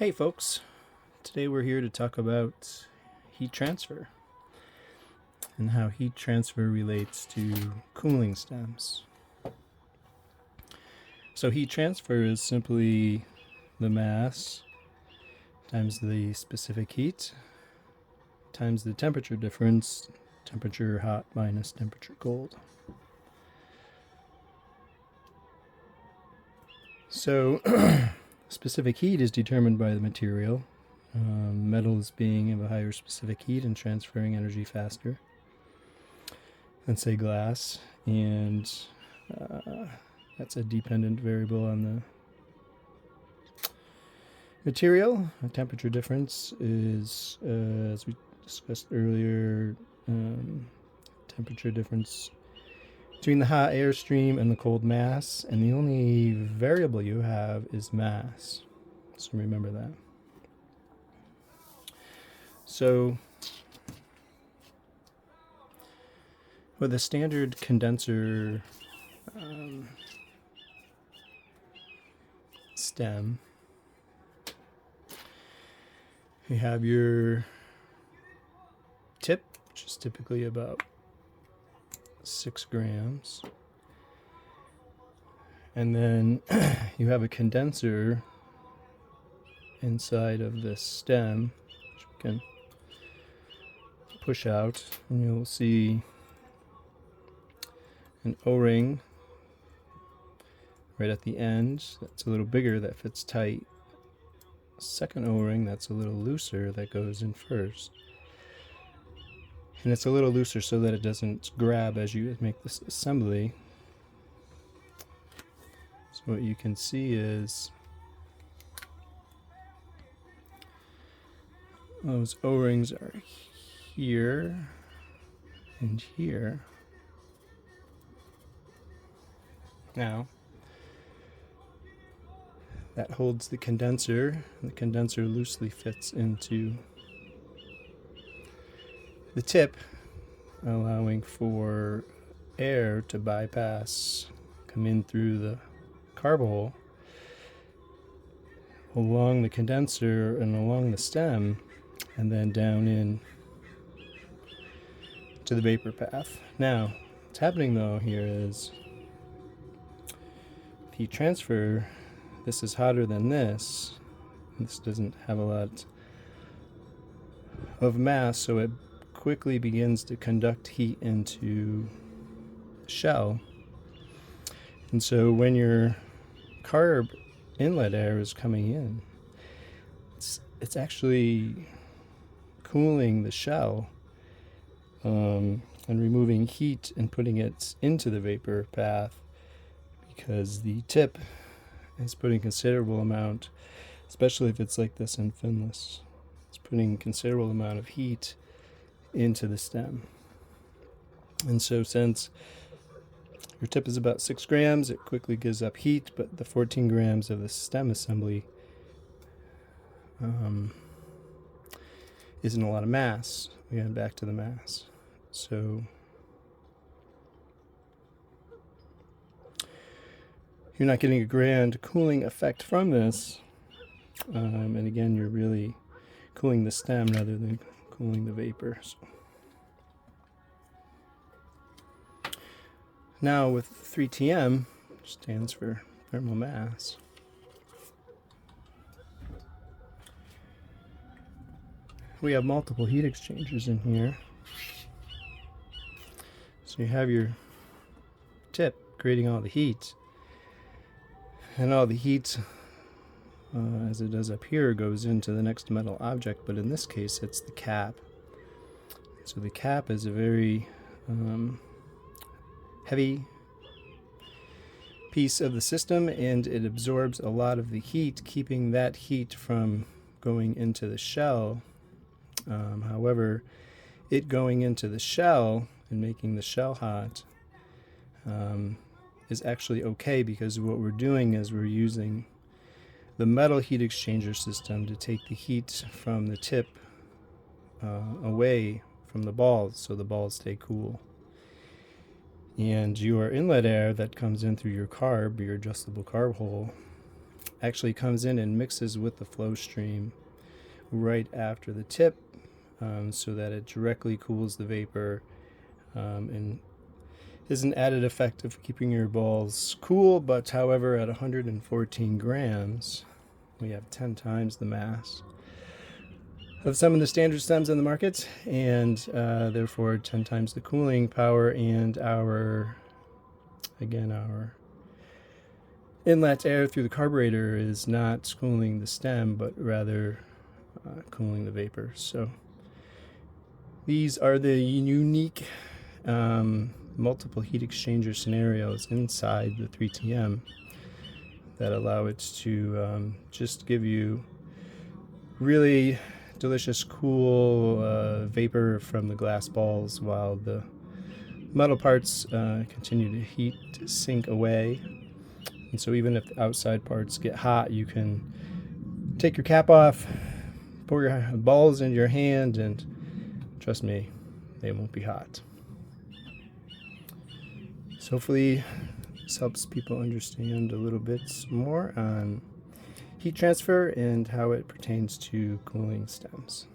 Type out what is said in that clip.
Hey folks, today we're here to talk about heat transfer and how heat transfer relates to cooling stems. So heat transfer is simply the mass times the specific heat times the temperature difference, temperature hot minus temperature cold. So specific heat is determined by the material, metals being of a higher specific heat and transferring energy faster than, say, glass, and that's a dependent variable on the material. A temperature difference is, as we discussed earlier, temperature difference between the hot air stream and the cold mass, and the only variable you have is mass. So remember that. So with a standard condenser stem, you have your tip, which is typically about 6 grams. And then you have a condenser inside of this stem, which we can push out, and you'll see an O-ring right at the end that's a little bigger, that fits tight. Second O-ring that's a little looser, that goes in first. And it's a little looser so that it doesn't grab as you make this assembly. So what you can see is those O-rings are here and here. Now, that holds the condenser. The condenser loosely fits into the tip, allowing for air to bypass, come in through the carb hole, along the condenser and along the stem, and then down in to the vapor path. Now, what's happening though here is heat transfer. This is hotter than this. This doesn't have a lot of mass, so it quickly begins to conduct heat into the shell. And so when your carb inlet air is coming in, it's actually cooling the shell and removing heat and putting it into the vapor path, because the tip is putting considerable amount, especially if it's like this and finless, it's putting considerable amount of heat into the stem. And so since your tip is about 6 grams, it quickly gives up heat, but the 14 grams of the stem assembly isn't a lot of mass. Again, back to the mass. So you're not getting a grand cooling effect from this. And again, you're really cooling the stem rather than cooling the vapor. So now with 3TM, which stands for thermal mass, we have multiple heat exchangers in here. So you have your tip creating all the heat, and all the heat, as it does up here, goes into the next metal object, but in this case it's the cap. So the cap is a very heavy piece of the system, and it absorbs a lot of the heat, keeping that heat from going into the shell. However, it going into the shell and making the shell hot is actually okay, because what we're doing is we're using the metal heat exchanger system to take the heat from the tip away from the balls, so the balls stay cool. And your inlet air that comes in through your carb, your adjustable carb hole, actually comes in and mixes with the flow stream right after the tip, so that it directly cools the vapor, and is an added effect of keeping your balls cool. But however, at 114 grams, we have 10 times the mass of some of the standard stems on the market, and therefore 10 times the cooling power, and our inlet air through the carburetor is not cooling the stem, but rather cooling the vapor. So these are the unique multiple heat exchanger scenarios inside the 3TM that allow it to just give you really delicious, cool vapor from the glass balls, while the metal parts continue to heat sink away. And so even if the outside parts get hot, you can take your cap off, pour your balls into your hand, and trust me, they won't be hot. So hopefully this helps people understand a little bit more on heat transfer and how it pertains to cooling stems.